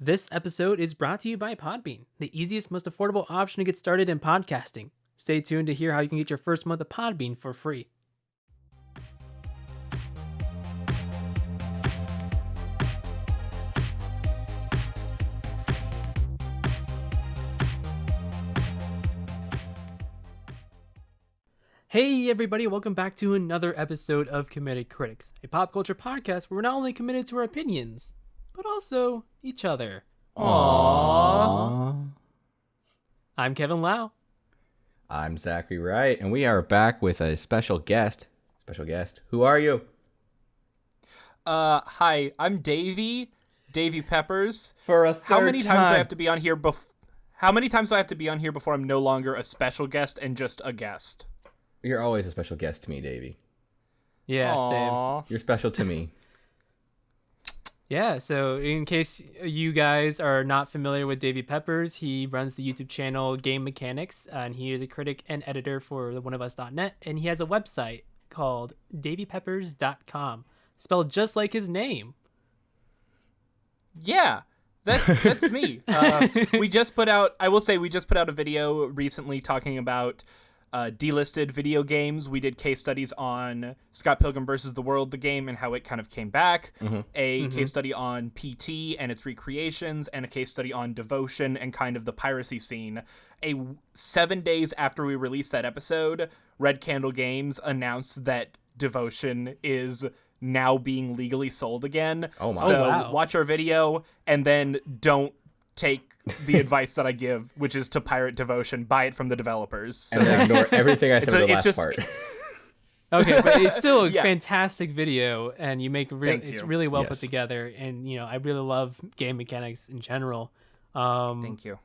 This episode is brought to you by Podbean, the easiest, most affordable option to get started in podcasting. Stay tuned to hear how you can get your first month of Podbean for free. Hey everybody, welcome back to another episode of Committed Critics, a pop culture podcast where we're not only committed to our opinions, but also each other. Aww. I'm Kevin Lau. I'm Zachary Wright, and we are back with a special guest. Who are you? Hi, I'm Davey Peppers. For a third How many times do I time. have to be on here How many times do I have to be on here before I'm no longer a special guest and just a guest? You're always a special guest to me, Davey. Yeah, Aww. You're special to me. Yeah, so in case you guys are not familiar with Davey Peppers, he runs the YouTube channel Game Mechanics, and he is a critic and editor for the oneofus.net, and he has a website called daveypeppers.com, spelled just like his name. Yeah, that's me. We just put out a video recently talking about delisted video games. We did case studies on Scott Pilgrim vs. the World, the game, and how it kind of came back. A case study on PT and its recreations, and a case study on Devotion and kind of the piracy scene. 7 days after we released that episode, Red Candle Games announced that Devotion is now being legally sold again. Oh my. So wow. watch our video and then don't take the advice that I give, which is to pirate Devotion, buy it from the developers. And then ignore everything I said in the it's last just- part. Okay, but it's still a Yeah. fantastic video, and you make Thank it's you. really well put Yes. together, and I really love game mechanics in general. Thank you.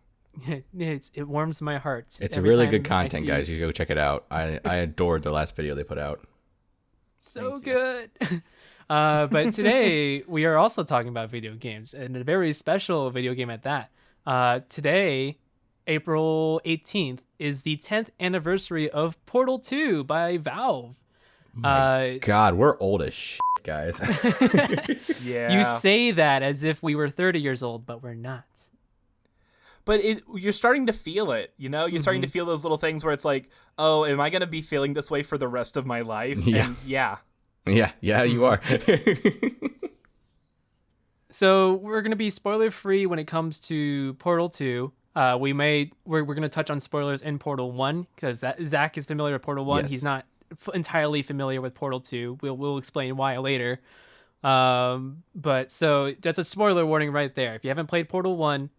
It warms my heart. It's every really time good I content, see guys. You should go check it out. I adored the last video they put out. So Thank you. good. But today we are also talking about video games, and a very special video game at that. Today, April 18th, is the 10th anniversary of Portal 2 by Valve. God, we're old as shit, guys. Yeah. You say that as if we were 30 years old, but we're not. But you're starting to feel it, You're starting to feel those little things where it's like, oh, am I going to be feeling this way for the rest of my life? Yeah. And yeah. yeah, you are. So we're gonna be spoiler free when it comes to Portal 2. We're gonna touch on spoilers in Portal 1 because Zach is familiar with Portal 1. Yes. He's not entirely familiar with Portal 2. We'll explain why later. But so that's a spoiler warning right there. If you haven't played Portal 1,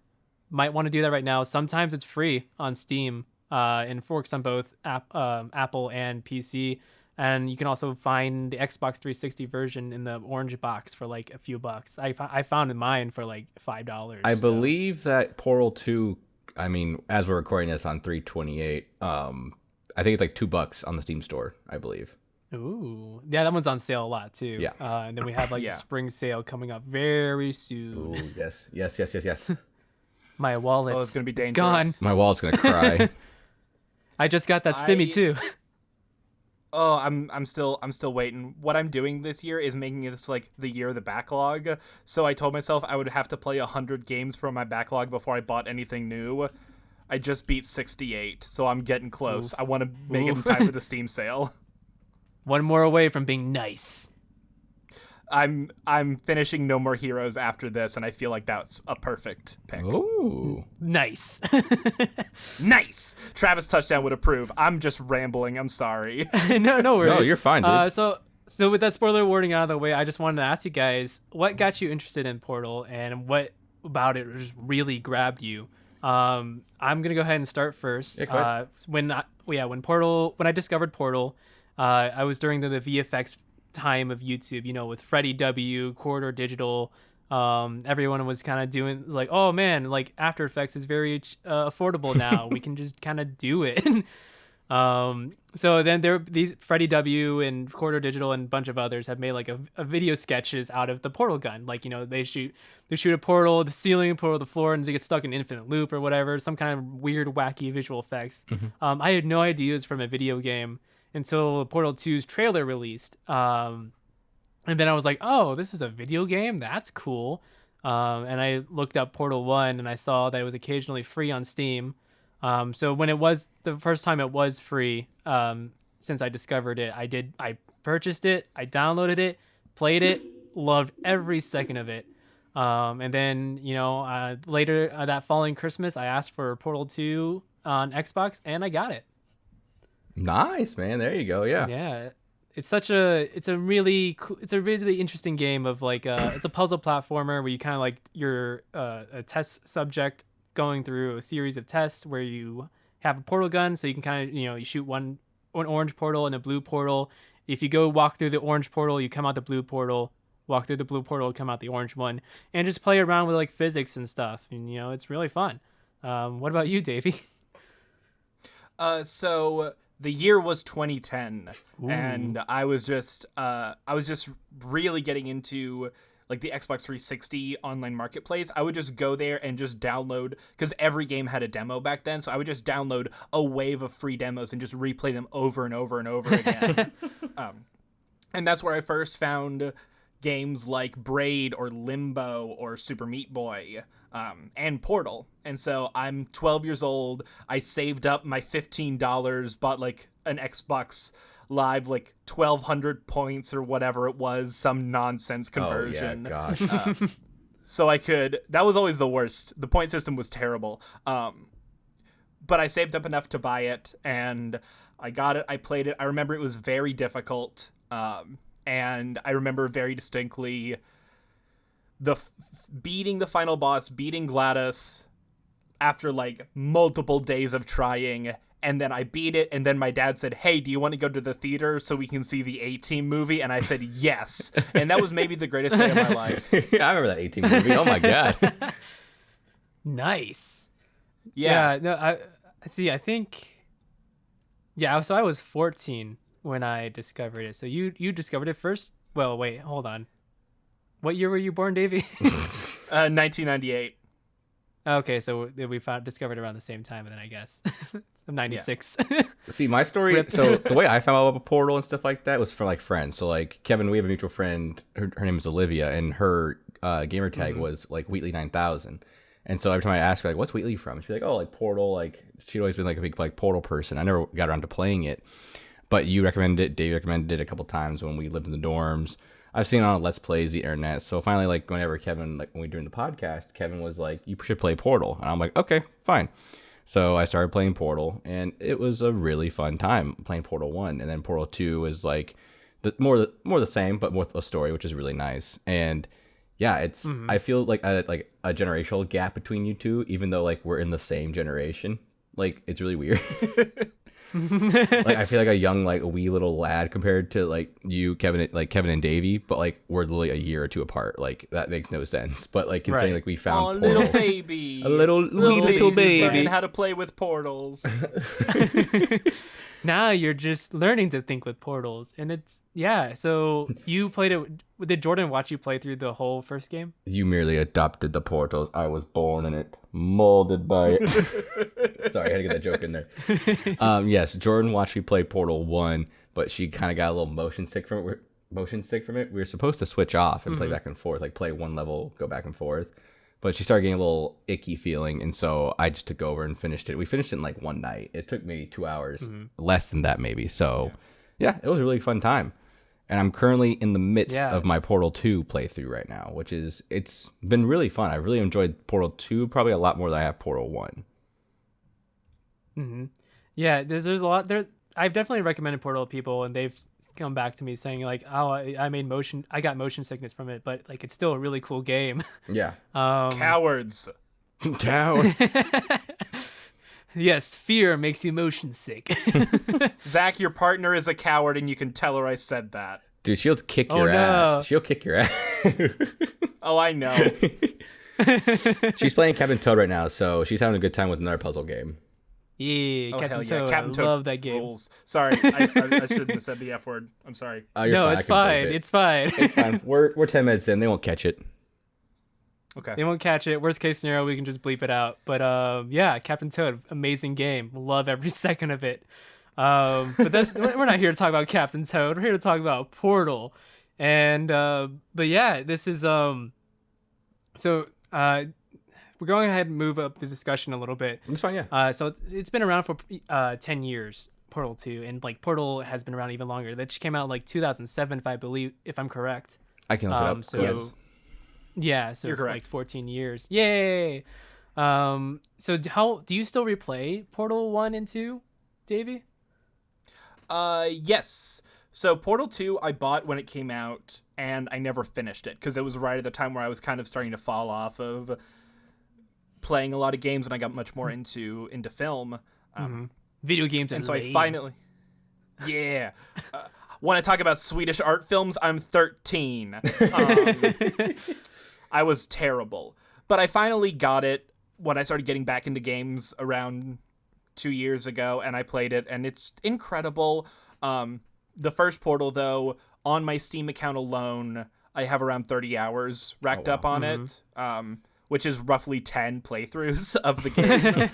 might want to do that right now. Sometimes it's free on Steam and forks on both Apple and PC. And you can also find the Xbox 360 version in the orange box for like a few bucks. I found mine for like $5. I believe that Portal 2, I mean, as we're recording this on 3/28, I think it's like $2 on the Steam store, I believe. Ooh, yeah, that one's on sale a lot too. Yeah. And then we have like Yeah. the spring sale coming up very soon. Ooh, yes. My wallet. Oh, it's going to be It's dangerous. gone. My wallet's gonna cry. I just got that stimmy I- too. Oh, I'm still waiting. What I'm doing this year is making this like the year of the backlog. So I told myself I would have to play 100 games from my backlog before I bought anything new. I just beat 68, so I'm getting close. I want to make it in time for the Steam sale. One more away from being nice. I'm finishing No More Heroes after this, and I feel like that's a perfect pick. Ooh. Nice. Nice. Travis Touchdown would approve. I'm just rambling. I'm sorry. no worries. No, you're fine, dude. So with that spoiler warning out of the way, I just wanted to ask you guys, what got you interested in Portal, and what about it just really grabbed you? I'm gonna go ahead and start first. Yeah, go ahead. When I discovered Portal, I was during the VFX time of YouTube, with Freddie W, Corridor Digital. Everyone was kind of doing like, oh man, like After Effects is very affordable now. We can just kind of do it. So then these Freddie W and Corridor Digital and a bunch of others have made like a video sketches out of the portal gun. Like, they shoot a portal, the ceiling, portal, the floor, and they get stuck in infinite loop or whatever, some kind of weird, wacky visual effects. I had no idea it was from a video game until Portal 2's trailer released. And then I was like, oh, this is a video game? That's cool. And I looked up Portal 1 and I saw that it was occasionally free on Steam. So when it was the first time it was free, since I discovered it, I purchased it, I downloaded it, played it, loved every second of it. And then, later that following Christmas, I asked for Portal 2 on Xbox and I got it. Nice, man. There you go. Yeah. Yeah. It's a really interesting game of like, it's a puzzle platformer where you kind of like you're a test subject going through a series of tests where you have a portal gun. So you can kind of, you shoot one orange portal and a blue portal. If you go walk through the orange portal, you come out the blue portal. Walk through the blue portal, come out the orange one, and just play around with like physics and stuff. And it's really fun. What about you, Davey? So the year was 2010, Ooh. and I was just really getting into like the Xbox 360 online marketplace. I would just go there and just download, because every game had a demo back then. So I would just download a wave of free demos and just replay them over and over and over again. And that's where I first found games like Braid or Limbo or Super Meat Boy, and Portal. And so I'm 12 years old. I saved up my $15, bought like an Xbox Live, like 1,200 points or whatever it was, some nonsense conversion. Oh, yeah, gosh. So I could, that was always the worst. The point system was terrible. But I saved up enough to buy it, and I got it. I played it. I remember it was very difficult. And I remember very distinctly beating the final boss, beating GLaDOS after like multiple days of trying. And then I beat it. And then my dad said, "Hey, do you want to go to the theater so we can see the A-Team movie?" And I said, yes. And that was maybe the greatest day of my life. Yeah, I remember that A-Team movie. Oh my God. Nice. Yeah. No, I see. I think. Yeah. So I was 14 when I discovered it. So you discovered it first? Well, wait, hold on. What year were you born, Davey? 1998. Okay, so we discovered around the same time, and then I guess so 96. Yeah. See, my story. So the way I found out about Portal and stuff like that was from like friends. So like Kevin, we have a mutual friend. Her name is Olivia, and her gamer tag was like Wheatley 9000. And so every time I asked her like, "What's Wheatley from?" she'd be like, "Oh, like Portal." Like she'd always been like a big like Portal person. I never got around to playing it. But you recommended it, Dave recommended it a couple times when we lived in the dorms. I've seen it on Let's Plays, the internet. So finally, like whenever Kevin, like when we were doing the podcast, Kevin was like, "You should play Portal." And I'm like, "Okay, fine." So I started playing Portal, and it was a really fun time playing Portal 1. And then Portal 2 is like more the same, but with a story, which is really nice. And yeah, it's I feel like a generational gap between you two, even though like we're in the same generation. Like it's really weird. Like I feel like a young like a wee little lad compared to like you, Kevin and Davey, but like we're literally a year or two apart. Like that makes no sense. But like considering like we found Portal, little baby, a little baby learning how to play with portals. Now you're just learning to think with portals, and it's so you played it. Did Jordan watch you play through the whole first game? You merely adopted the portals. I was born in it, molded by it. Sorry, I had to get that joke in there. Yes, Jordan watched me play Portal 1, but she kind of got a little motion sick from it. We were supposed to switch off and play back and forth, like play one level, go back and forth. But she started getting a little icky feeling, and so I just took over and finished it. We finished it in like one night. It took me 2 hours, less than that maybe. So yeah, it was a really fun time. And I'm currently in the midst of my Portal 2 playthrough right now, which is, it's been really fun. I really enjoyed Portal 2 probably a lot more than I have Portal 1. Mm-hmm. Yeah, there's a lot there. I've definitely recommended Portal to people, and they've come back to me saying like, "Oh, I got motion sickness from it, but like it's still a really cool game." Yeah. Cowards. Coward. Yes, fear makes you motion sick. Zach, your partner is a coward, and you can tell her I said that. Dude, she'll kick your ass. She'll kick your ass. Oh, I know. She's playing Captain Toad right now, so she's having a good time with another puzzle game. Yeah, Captain Toad. Captain Toad, I love that game. Rules. Sorry, I shouldn't have said the F word. I'm sorry. No, it's fine. It's fine. It's fine. We're 10 minutes in. They won't catch it. Okay. They won't catch it. Worst case scenario, we can just bleep it out. But yeah, Captain Toad, amazing game. Love every second of it. But we're not here to talk about Captain Toad. We're here to talk about Portal. And but yeah, this is So we're going ahead and move up the discussion a little bit. It's fine, yeah. So it's been around for 10 years, Portal 2, and like Portal has been around even longer. That just came out like 2007, if I'm correct. I can look it up. So Yes. yeah, so You're for correct. like 14 years. Yay! So how do you still replay Portal 1 and 2, Davey? Yes. So Portal 2 I bought when it came out, and I never finished it because it was right at the time where I was kind of starting to fall off of playing a lot of games, and I got much more into film. Video games And so lame. I finally, yeah. When I talk about Swedish art films, I'm 13. I was terrible, but I finally got it when I started getting back into games around 2 years ago, and I played it, and it's incredible. The first Portal, though, on my Steam account alone, I have around 30 hours racked up on it, which is roughly 10 playthroughs of the game.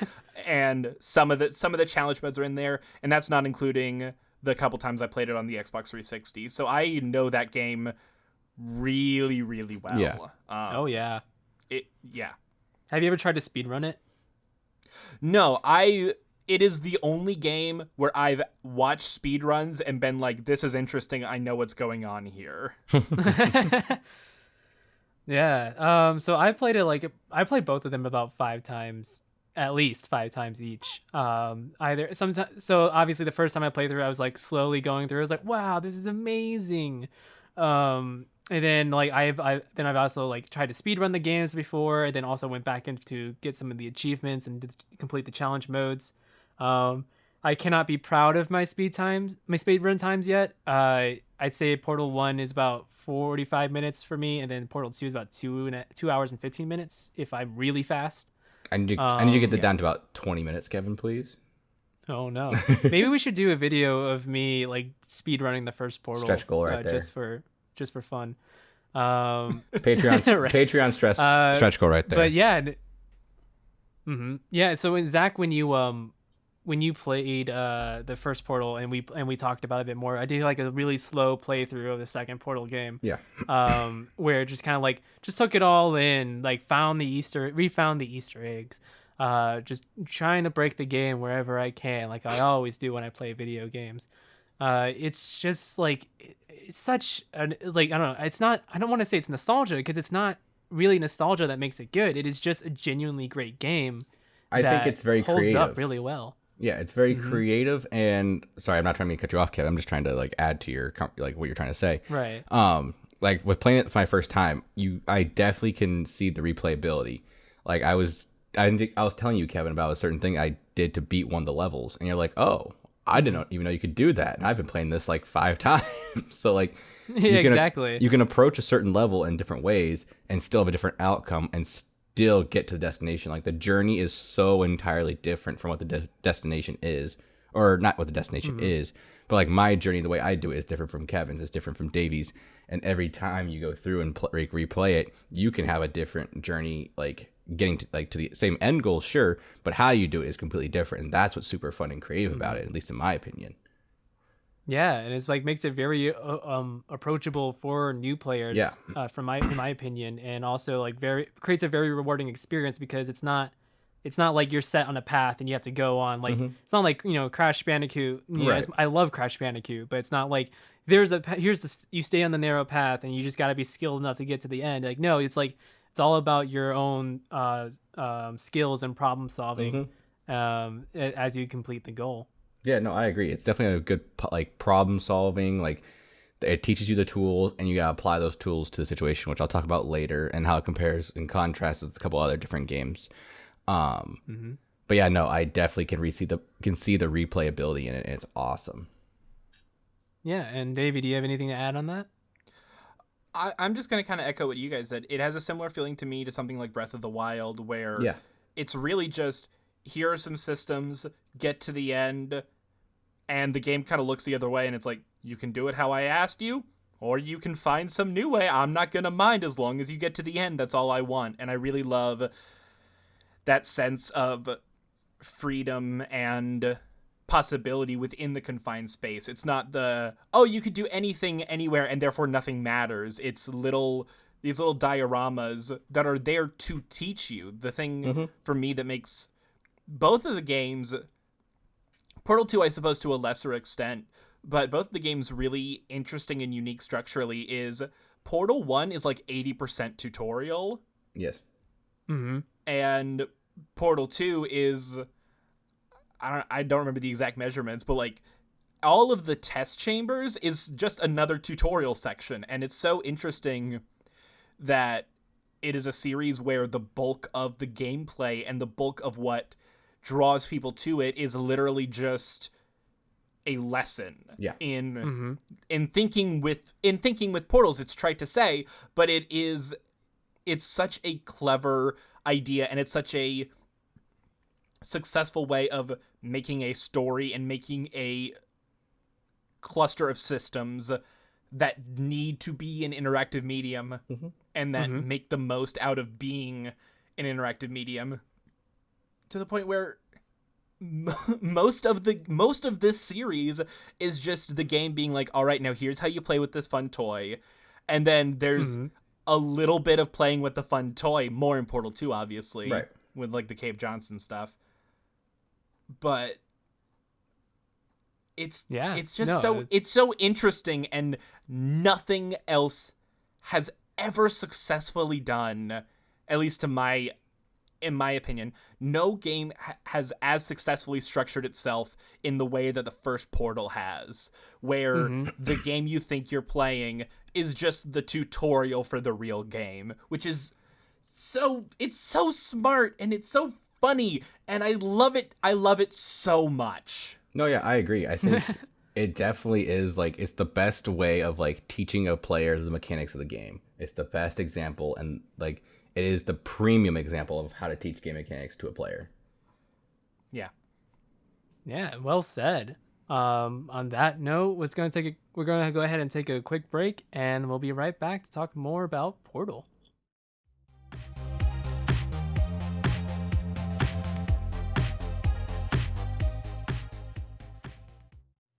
And some of the challenge modes are in there, and that's not including the couple times I played it on the Xbox 360. So I know that game really, really well. Yeah. Oh yeah. Yeah. Have you ever tried to speedrun it? No, it is the only game where I've watched speedruns and been like, this is interesting. I know what's going on here. Yeah. So I played it I played both of them about 5 times, at least 5 times each. Either sometimes. So obviously the first time I played through, I was like slowly going through. I was like, wow, this is amazing. And then like I've also like tried to speedrun the games before, and then also went back in to get some of the achievements and complete the challenge modes. I cannot be proud of my speedrun times yet. I'd say Portal 1 is about 45 minutes for me, and then Portal 2 is about 2 hours and 15 minutes if I'm really fast. I need you to get that down to about 20 minutes, Kevin, please. Oh no. Maybe we should do a video of me like speedrunning the first Portal. Stretch goal right there. Just for fun. Patreon Right. Patreon stretch goal right there. But yeah. Yeah, so Zach, when you played the first Portal and we talked about it a bit more, I did like a really slow playthrough of the second Portal game. Yeah. Where it just kind of like just took it all in, like refound the Easter eggs, just trying to break the game wherever I can, like I always do when I play video games. It's just like it's such an like I don't know. It's not. I don't want to say it's nostalgia because it's not really nostalgia that makes it good. It is just a genuinely great game. I think it's very holds creative. up really well. Yeah, it's very creative, and sorry, I'm not trying to cut you off, Kevin. I'm just trying to like add to your like what you're trying to say. Right. Like with playing it for my first time, I definitely can see the replayability. Like I was telling you, Kevin, about a certain thing I did to beat one of the levels, and you're like, oh, I didn't even know you could do that, and I've been playing this like 5 times. So like, Yeah, exactly. You can approach a certain level in different ways and still have a different outcome and still get to the destination. Like the journey is so entirely different from what the destination is, or not what the destination is, but like my journey, the way I do it is different from Kevin's, it's different from Davey's, and every time you go through and replay it, you can have a different journey, like getting to the same end goal, sure, but how you do it is completely different, and that's what's super fun and creative about it, at least in my opinion. Yeah, and it's like makes it very approachable for new players. Yeah. In my opinion, and also like creates a very rewarding experience because it's not like you're set on a path and you have to go on. Like it's not like Crash Bandicoot. Right. I love Crash Bandicoot, but it's not like you stay on the narrow path and you just got to be skilled enough to get to the end. Like no, it's like it's all about your own skills and problem solving as you complete the goal. Yeah, no, I agree. It's definitely a good like problem solving. Like it teaches you the tools, and you gotta apply those tools to the situation, which I'll talk about later, and how it compares and contrasts with a couple other different games. But yeah, no, I definitely can see the replayability in it, and it's awesome. Yeah, and Davey, do you have anything to add on that? I'm just gonna kind of echo what you guys said. It has a similar feeling to me to something like Breath of the Wild, where it's really just here are some systems, get to the end, and the game kind of looks the other way, and it's like, you can do it how I asked you, or you can find some new way. I'm not going to mind as long as you get to the end. That's all I want. And I really love that sense of freedom and possibility within the confined space. It's not you could do anything anywhere, and therefore nothing matters. It's little these little dioramas that are there to teach you. The thing for me that makes both of the games, Portal 2 I suppose to a lesser extent, but both of the games really interesting and unique structurally, is Portal 1 is like 80% tutorial. Yes. And Portal 2 is, I don't remember the exact measurements, but like all of the test chambers is just another tutorial section. And it's so interesting that it is a series where the bulk of the gameplay and the bulk of what draws people to it is literally just a lesson in thinking with portals. It's trite to say, but it's such a clever idea, and it's such a successful way of making a story and making a cluster of systems that need to be an interactive medium and that make the most out of being an interactive medium, to the point where most of this series is just the game being like, all right, now here's how you play with this fun toy. And then there's a little bit of playing with the fun toy, more in Portal 2, obviously, right, with like the Cape Johnson stuff. But it's so interesting, and nothing else has ever successfully done, at least in my opinion, no game has as successfully structured itself in the way that the first Portal has, where the game you think you're playing is just the tutorial for the real game, which is it's so smart and it's so funny, and I love it so much. No, yeah, I agree. I think it definitely is, like, it's the best way of, like, teaching a player the mechanics of the game. It's the best example, and, like, it is the premium example of how to teach game mechanics to a player. Yeah. Yeah, well said. On that note, we're going to go ahead and take a quick break, and we'll be right back to talk more about Portal.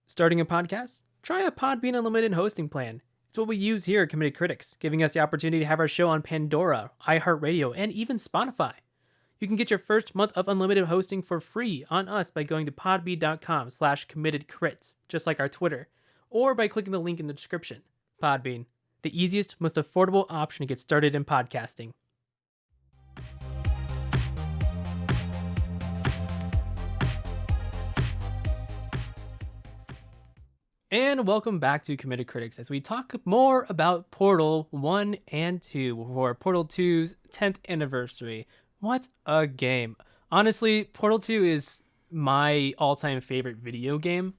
Starting a podcast? Try a Podbean Unlimited hosting plan. It's what we use here at Committed Critics, giving us the opportunity to have our show on Pandora, iHeartRadio, and even Spotify. You can get your first month of unlimited hosting for free on us by going to podbean.com/committedcrits, just like our Twitter, or by clicking the link in the description. Podbean, the easiest, most affordable option to get started in podcasting. And welcome back to Committed Critics as we talk more about Portal 1 and 2 for Portal 2's 10th anniversary. What a game. Honestly, Portal 2 is my all-time favorite video game.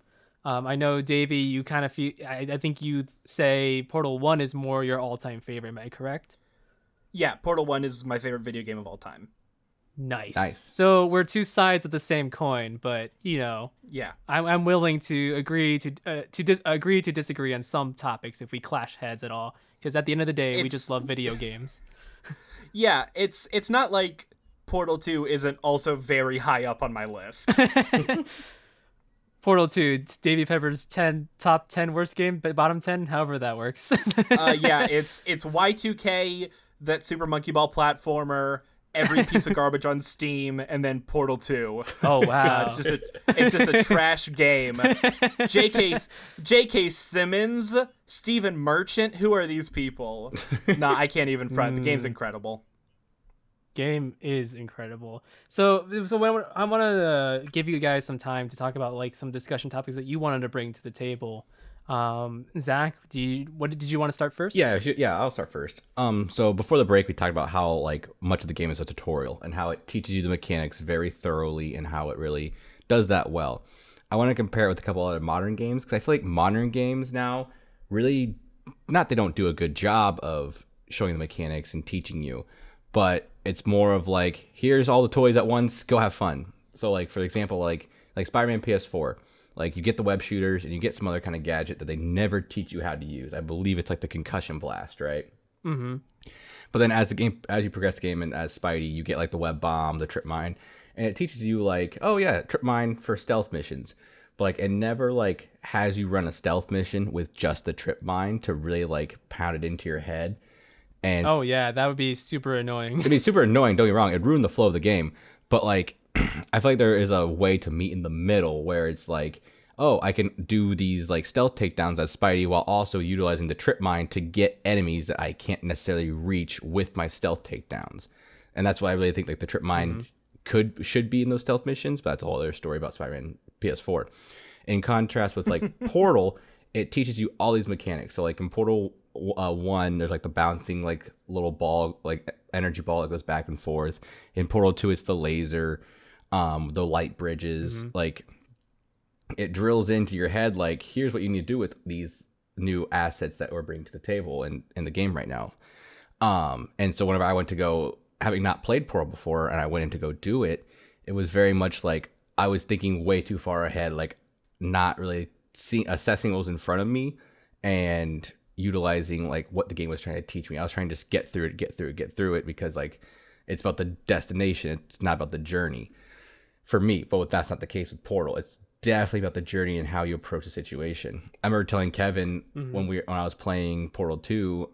I know, Davey, you kind of feel... I think you say Portal 1 is more your all-time favorite. Am I correct? Yeah, Portal 1 is my favorite video game of all time. Nice. So we're two sides of the same coin, but yeah, I'm willing to agree to disagree on some topics if we clash heads at all. Because at the end of the day, we just love video games. Yeah, it's not like Portal 2 isn't also very high up on my list. Portal 2, Davey Peppers' top 10 worst game, but bottom 10, however that works. Yeah, it's Y2K, that Super Monkey Ball platformer, every piece of garbage on Steam, and then Portal 2. Oh wow! It's just a trash game. J.K. Simmons, Stephen Merchant. Who are these people? Nah, I can't even front. The game's incredible. Game is incredible. So when I want to give you guys some time to talk about like some discussion topics that you wanted to bring to the table. Zach, did you want to start first? Yeah, I'll start first. So before the break, we talked about how like much of the game is a tutorial and how it teaches you the mechanics very thoroughly and how it really does that well. I want to compare it with a couple other modern games because I feel like modern games now really, not they don't do a good job of showing the mechanics and teaching you, but it's more of like, here's all the toys at once, go have fun. So like, for example, like Spider-Man PS4. Like, you get the web shooters and you get some other kind of gadget that they never teach you how to use. I believe it's like the concussion blast, right? Mm-hmm. But then as you progress the game and as Spidey, you get like the web bomb, the trip mine, and it teaches you like, oh yeah, trip mine for stealth missions. But like, it never like has you run a stealth mission with just the trip mine to really like pound it into your head. And Oh yeah, that would be super annoying. it'd be super annoying, don't get me wrong, it'd ruin the flow of the game, but like I feel like there is a way to meet in the middle where it's like, oh, I can do these like stealth takedowns as Spidey while also utilizing the trip mine to get enemies that I can't necessarily reach with my stealth takedowns. And that's why I really think like the trip mine should be in those stealth missions, but that's a whole other story about Spider-Man PS4. In contrast with like Portal, it teaches you all these mechanics. So like in Portal 1, there's like the bouncing like little ball, like energy ball that goes back and forth. In Portal 2, it's the laser, the light bridges. Like it drills into your head like, here's what you need to do with these new assets that we're bringing to the table in the game right now. And so whenever I went to go, having not played Portal before, and I went in to go do it, it was very much like I was thinking way too far ahead, like not really assessing what was in front of me and utilizing like what the game was trying to teach me. I was trying to just get through it because like it's about the destination, it's not about the journey for me. But that's not the case with Portal. It's definitely about the journey and how you approach the situation. I remember telling Kevin when I was playing Portal 2,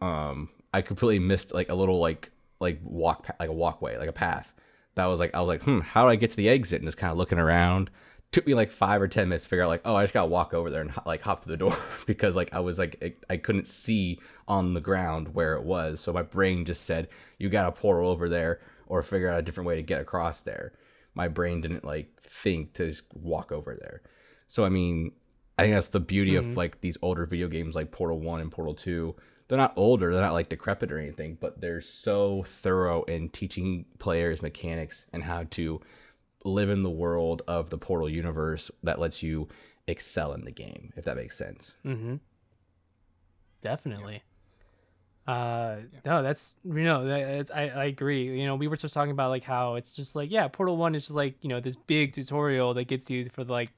I completely missed like a little like a walkway, like a path that was like, I was like, how do I get to the exit? And just kind of looking around. Took me like 5 or 10 minutes to figure out like, oh, I just gotta walk over there and like hop through the door because like I was like I couldn't see on the ground where it was, so my brain just said you gotta portal over there or figure out a different way to get across there. My brain didn't like think to just walk over there. So I mean, I think that's the beauty of like these older video games like Portal 1 and Portal 2. They're not older, they're not like decrepit or anything, but they're so thorough in teaching players mechanics and how to live in the world of the Portal universe that lets you excel in the game, if that makes sense. Definitely. No, that's, I agree. We were just talking about like how it's just like, yeah, Portal 1 is just like, this big tutorial that gets you for like,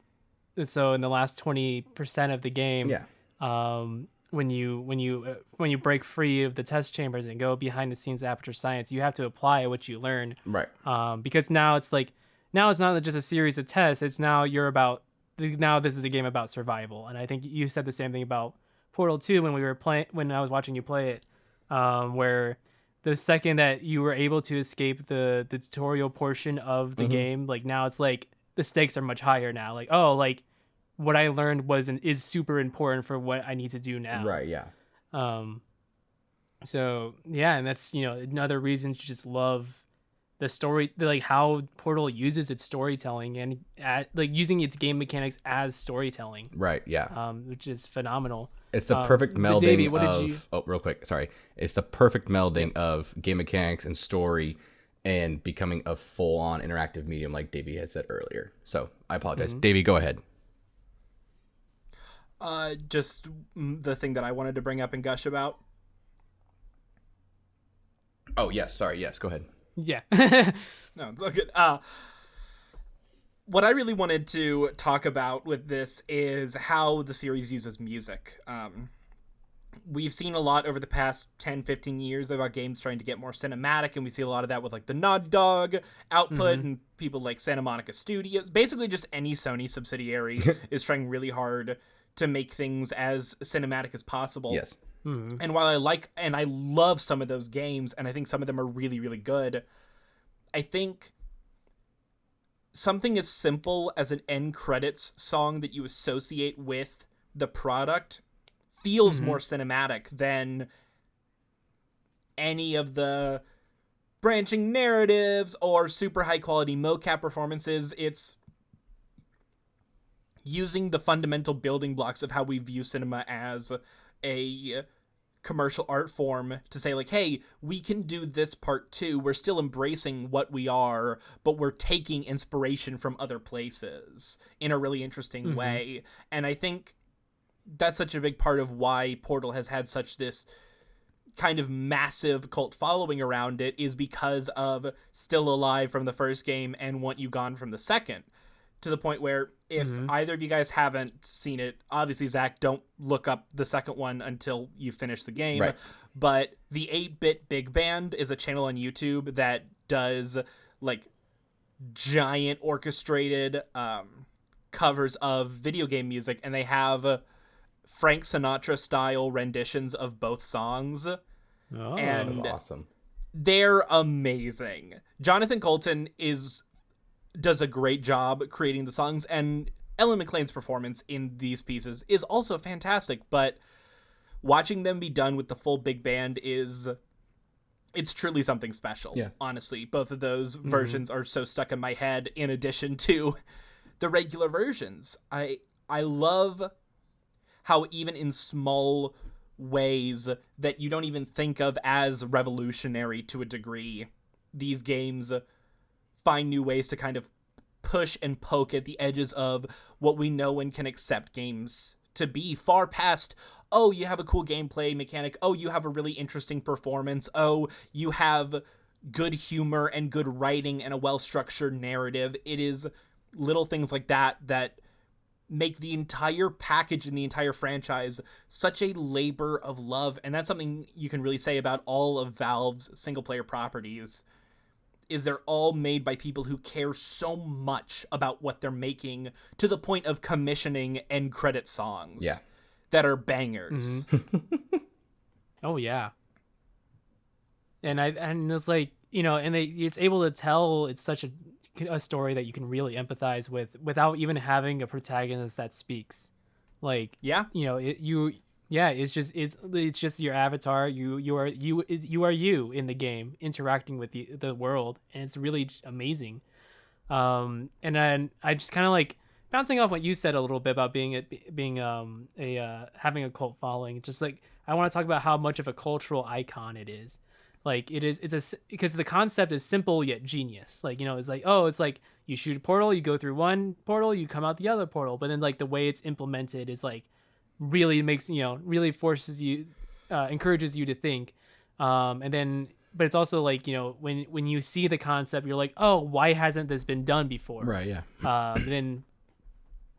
so in the last 20% of the game, when you break free of the test chambers and go behind the scenes Aperture Science, you have to apply what you learn. Right. Because now it's not just a series of tests. It's now this is a game about survival. And I think you said the same thing about Portal 2 when I was watching you play it, where the second that you were able to escape the tutorial portion of the game, like now it's like the stakes are much higher now. Like, oh, like what I learned is super important for what I need to do now. Right. Yeah. So yeah, and that's another reason to just love the story, like how Portal uses its storytelling and like using its game mechanics as storytelling. Right. Yeah. Which is phenomenal. It's the perfect melding Davey, Oh, real quick. Sorry. It's the perfect melding of game mechanics and story and becoming a full-on interactive medium like Davey had said earlier. So I apologize. Davey, go ahead. Just the thing that I wanted to bring up and gush about. Oh, yes. Sorry. Yes. Go ahead. Yeah. No, it's all good. What I really wanted to talk about with this is how the series uses music. We've seen a lot over the past 10, 15 years about games trying to get more cinematic, and we see a lot of that with like the Naughty Dog output and people like Santa Monica Studios. Basically just any Sony subsidiary is trying really hard to make things as cinematic as possible. Yes. And while I love some of those games, and I think some of them are really, really good, I think something as simple as an end credits song that you associate with the product feels more cinematic than any of the branching narratives or super high quality mocap performances. It's using the fundamental building blocks of how we view cinema as a commercial art form to say like, hey, we can do this part too. We're still embracing what we are, but we're taking inspiration from other places in a really interesting way. And I think that's such a big part of why Portal has had such this kind of massive cult following around it, is because of Still Alive from the first game and Want You Gone from the second. To the point where if either of you guys haven't seen it, obviously, Zach, don't look up the second one until you finish the game. Right. But the 8-Bit Big Band is a channel on YouTube that does like giant orchestrated covers of video game music, and they have Frank Sinatra style renditions of both songs. Oh, and That's awesome. they're amazing. Jonathan Coulton does a great job creating the songs, and Ellen McLean's performance in these pieces is also fantastic, but watching them be done with the full big band it's truly something special. Yeah. Honestly, both of those versions are so stuck in my head in addition to the regular versions. I love how even in small ways that you don't even think of as revolutionary to a degree, these games find new ways to kind of push and poke at the edges of what we know and can accept games to be, far past, oh, you have a cool gameplay mechanic, oh, you have a really interesting performance, oh, you have good humor and good writing and a well-structured narrative. It is little things like that that make the entire package and the entire franchise such a labor of love, and that's something you can really say about all of Valve's single-player properties, is they're all made by people who care so much about what they're making to the point of commissioning end credit songs that are bangers. Oh yeah. And it's like, and it's able to tell it's such a story that you can really empathize with without even having a protagonist that speaks. Like, it's just your avatar. You are you in the game interacting with the world, and it's really amazing. And then I just kind of like bouncing off what you said a little bit about having a cult following. Just like I want to talk about how much of a cultural icon it is. Like because the concept is simple yet genius. Like, it's like, oh, it's like you shoot a portal, you go through one portal, you come out the other portal. But then like the way it's implemented is like really makes, really forces you, encourages you to think. And then, but it's also like, when you see the concept, you're like, oh, why hasn't this been done before? Right. Yeah. And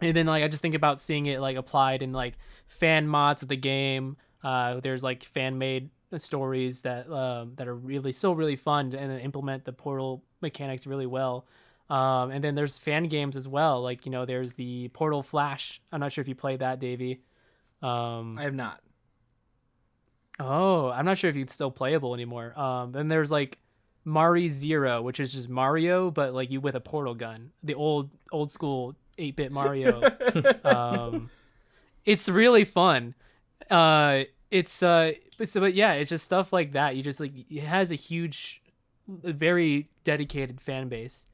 then like I just think about seeing it like applied in like fan mods of the game. There's like fan made stories that are really still really fun and implement the portal mechanics really well. And then there's fan games as well. Like, there's the Portal Flash. I'm not sure if you played that, Davey. I have not. Oh, I'm not sure if it's still playable anymore. Then there's like Mari Zero, which is just Mario, but like you with a portal gun. The old school 8-bit Mario. It's really fun. But yeah, it's just stuff like that. You just like, it has a very dedicated fan base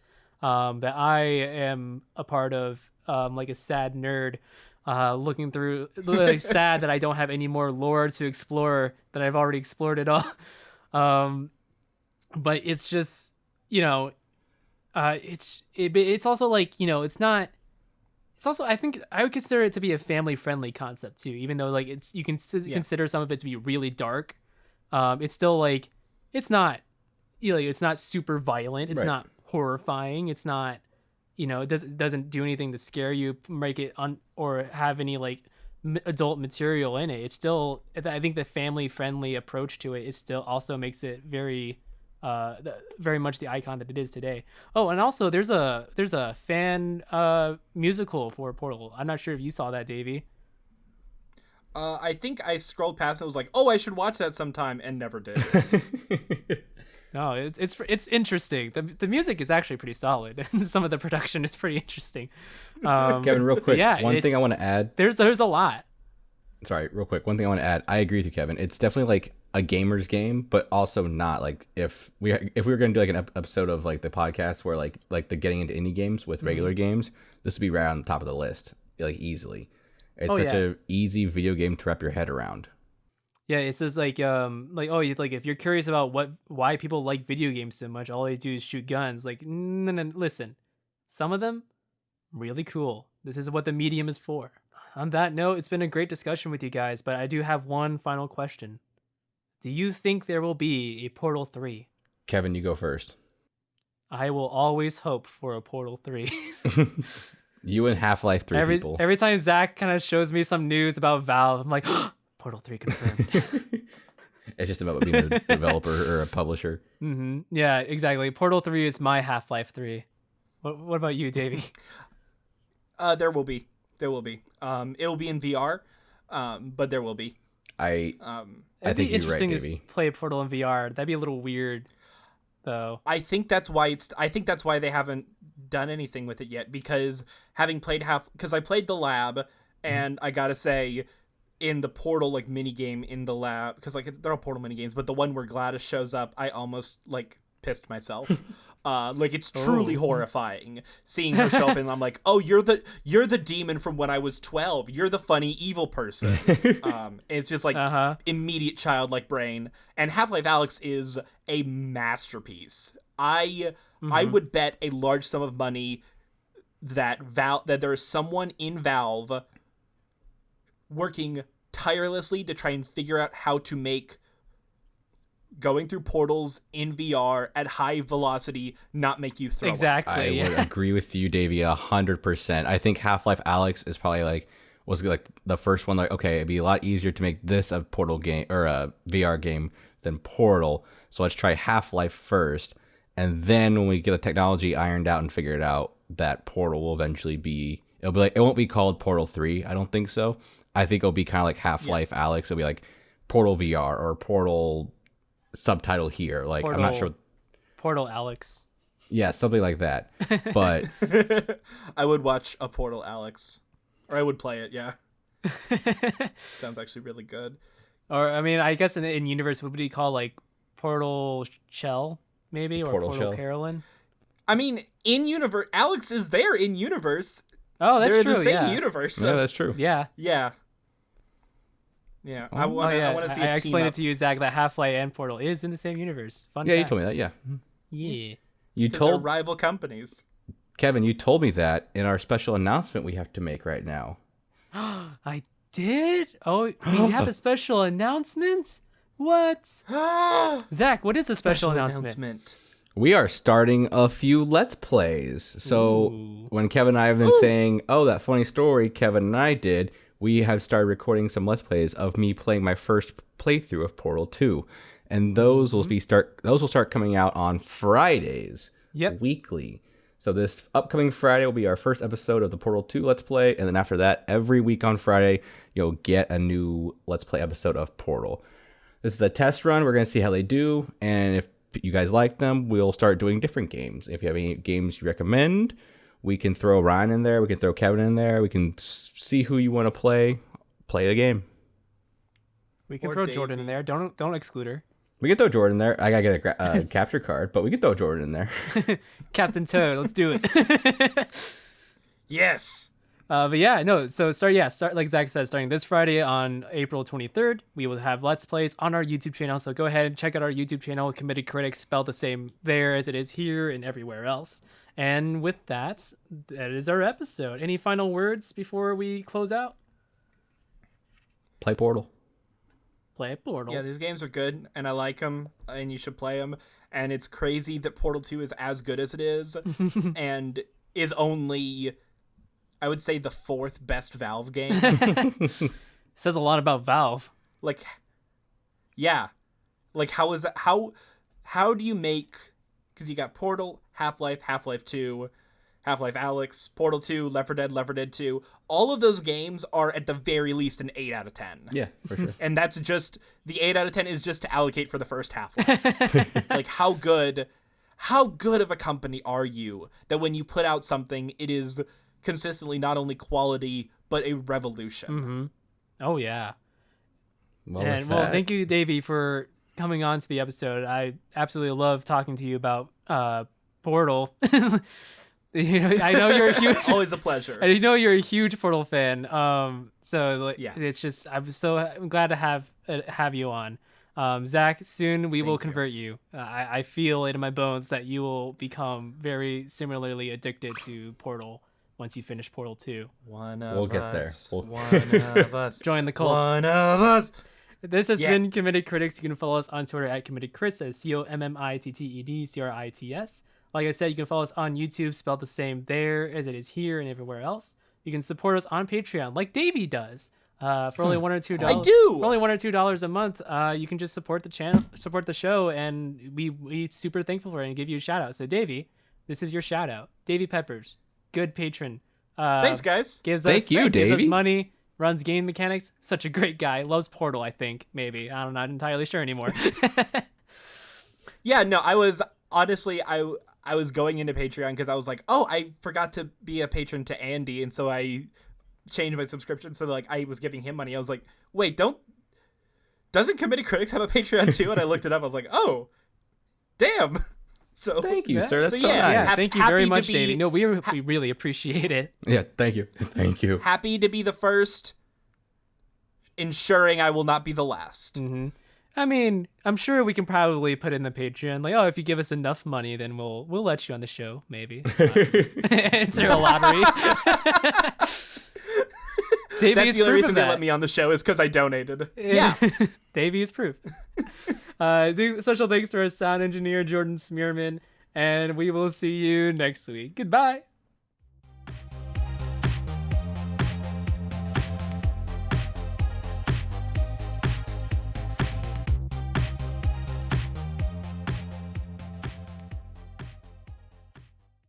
that I am a part of, like a sad nerd looking through, like, sad that I don't have any more lore to explore, that I've already explored it all. But it's just, it's also like, it's also, I think I would consider it to be a family friendly concept too, even though like you can consider some of it to be really dark. It's still like, it's not, it's not super violent. It's not horrifying. It's not, it doesn't do anything to scare you, make it or have any like adult material in it. It's still, I think the family friendly approach to it is still also makes it very much the icon that it is today. Oh, and also there's a fan musical for Portal. I'm not sure if you saw that, Davey. I think I scrolled past and was like, oh, I should watch that sometime, and never did. No, it's interesting. The music is actually pretty solid. Some of the production is pretty interesting. Kevin, real quick, one thing I want to add. There's a lot. Sorry, real quick. One thing I want to add. I agree with you, Kevin. It's definitely like a gamer's game, but also not. Like if we were going to do like an episode of like the podcast where like the getting into indie games with regular games, this would be right on the top of the list, like easily. It's such a easy video game to wrap your head around. Yeah, it's just like if you're curious about why people like video games so much, all they do is shoot guns. Like, no, listen, some of them really cool. This is what the medium is for. On that note, it's been a great discussion with you guys, but I do have one final question. Do you think there will be a Portal 3? Kevin, you go first. I will always hope for a Portal 3. You and Half-Life 3 people. Every time Zach kind of shows me some news about Valve, I'm like, Portal 3 confirmed. It's just about being a developer or a publisher. Mm-hmm. Yeah, exactly. Portal 3 is my Half-Life 3. What about you, Davey? There will be. It'll be in VR, but there will be. I It'd think be you're right, interesting Davey. to play Portal in VR. That'd be a little weird, though. I think that's why they haven't done anything with it yet, because because I played the lab, and I gotta say, in the Portal like mini game in the lab, because like they're all Portal mini games, but the one where GLaDOS shows up, I almost like pissed myself. Like it's truly horrifying seeing her show up, and I'm like, oh, you're the demon from when I was 12. You're the funny evil person. And it's just like immediate childlike brain. And Half-Life Alyx is a masterpiece. I would bet a large sum of money that there is someone in Valve working tirelessly to try and figure out how to make going through portals in VR at high velocity not make you throw up. Exactly. I would agree with you, Davey, 100%. I think Half-Life Alyx is probably was like the first one. Like, okay, it'd be a lot easier to make this a Portal game or a VR game than Portal. So let's try Half-Life first, and then when we get the technology ironed out and figured out, that Portal will eventually be. It'll be like, it won't be called Portal 3. I don't think so. I think it'll be kind of like Half-Life Alyx. It'll be like Portal VR or Portal subtitle here. Like, Portal, I'm not sure. Portal Alyx. Yeah, something like that. But I would watch a Portal Alyx, or I would play it. Yeah, sounds actually really good. Or I mean, I guess in universe, what would you call like Portal Shell, maybe, or Portal Shell. Carolyn? I mean, in universe, Alyx is there in universe. Oh, that's They're true. in the same yeah. universe. yeah, that's true. Yeah. Yeah. I want to see. I explained it to you, Zach, that Half-Life and Portal is in the same universe. Fun Yeah, you fact. told me that. Yeah. Yeah. You They're told rival companies. Kevin. You told me that in our special announcement we have to make right now. I did? Oh, we have a special announcement? What? Zach, what is the special announcement? We are starting a few Let's Plays. So Ooh. when Kevin and I have been saying, oh, that funny story Kevin and I did, we have started recording some Let's Plays of me playing my first playthrough of Portal 2. And those will start coming out on Fridays. Yep. Weekly. So this upcoming Friday will be our first episode of the Portal 2 Let's Play, and then after that, every week on Friday, you'll get a new Let's Play episode of Portal. This is a test run. We're going to see how they do, and if you guys like them, we'll start doing different games. If you have any games you recommend, we can throw Ryan in there, we can throw Kevin in there, we can see who you want to play the game. We can Or throw Davey. Jordan in there. Don't exclude her. We can throw Jordan in there. I gotta get a capture card, but we can throw Jordan in there. Captain Toad, let's do it. Yes. But yeah, no. So start like Zach said, starting this Friday on April 23rd, we will have Let's Plays on our YouTube channel. So go ahead and check out our YouTube channel, Committed Critics, spelled the same there as it is here and everywhere else. And with that, that is our episode. Any final words before we close out? Play Portal. Play Portal. Yeah, these games are good, and I like them, and you should play them. And it's crazy that Portal 2 is as good as it is, and is only, I would say, the fourth best Valve game. Says a lot about Valve. Like, yeah. Like, how is that? How do you make, because you got Portal, Half-Life, Half-Life 2, Half-Life Alyx, Portal 2, Left 4 Dead, Left 4 Dead 2. All of those games are at the very least an 8 out of 10. Yeah, for sure. And that's just, the 8 out of 10 is just to allocate for the first Half-Life. Like, how good of a company are you that when you put out something, it is consistently not only quality, but a revolution? Mm-hmm. Oh, yeah. Well, Thank you, Davey, for coming on to the episode. I absolutely love talking to you about Portal. I know you're a huge. Always a pleasure. I know you're a huge Portal fan. Yeah. It's just I'm glad to have you on. Zach, soon we will convert you. I feel it in my bones that you will become very similarly addicted to Portal once you finish Portal 2. We'll get there. One of us. Join the cult. One of us. This has been Committed Critics. You can follow us on Twitter at Committed Crits. That's COMMITTED CRITS. Like I said, you can follow us on YouTube, spelled the same there as it is here and everywhere else. You can support us on Patreon, like Davey does, for only $1 or $2. I do. For only $1 or $2 a month. You can just support the channel, support the show, and we super thankful for it and give you a shout out. So Davey, this is your shout out. Davey Peppers, good patron. Thanks, guys. Gives Thank us you, gives us Davey. money, runs game mechanics. Such a great guy. Loves Portal, I think. Maybe. I'm not entirely sure anymore. Yeah, no, I was honestly, I was going into Patreon because I was like, oh, I forgot to be a patron to Andy, and so I changed my subscription so like I was giving him money. I was like, wait, doesn't Committee Critics have a Patreon too? And I looked it up. I was like, oh, damn. So Thank you, sir. That's so so yeah, nice. Yeah, thank you very happy to much, be- Davey. No, we really appreciate it. Yeah, thank you. Thank you. happy to be the first, ensuring I will not be the last. Mm-hmm. I mean, I'm sure we can probably put in the Patreon, like, oh, if you give us enough money, then we'll let you on the show, maybe. Enter a lottery. Davey That's is the only proof reason of they that. let me on the show is because I donated. Yeah. Davey is proof. Special thanks to our sound engineer, Jordan Smearman, and we will see you next week. Goodbye.